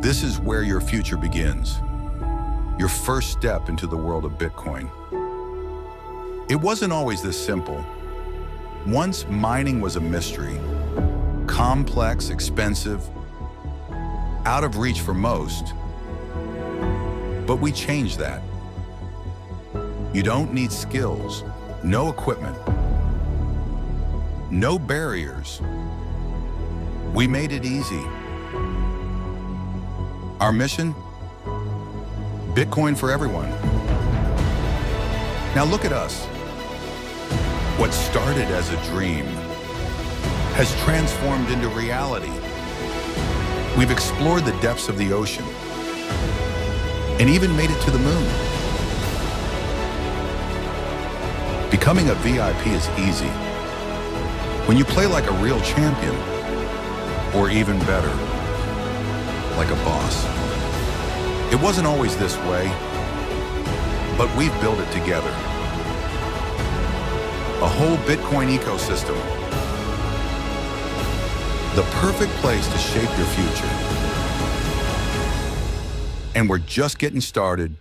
This is where your future begins. Your first step into the world of Bitcoin. It wasn't always this simple. Once mining was a mystery, complex, expensive, out of reach for most. But we changed that. You don't need skills, no equipment, no barriers. We made it easy. Our mission? Bitcoin for everyone. Now look at us. What started as a dream has transformed into reality. We've explored the depths of the ocean and even made it to the moon. Becoming a VIP is easy when you play like a real champion, or even better, like a boss. It wasn't always this way, but we've built it together. A whole Bitcoin ecosystem. The perfect place to shape your future. And we're just getting started.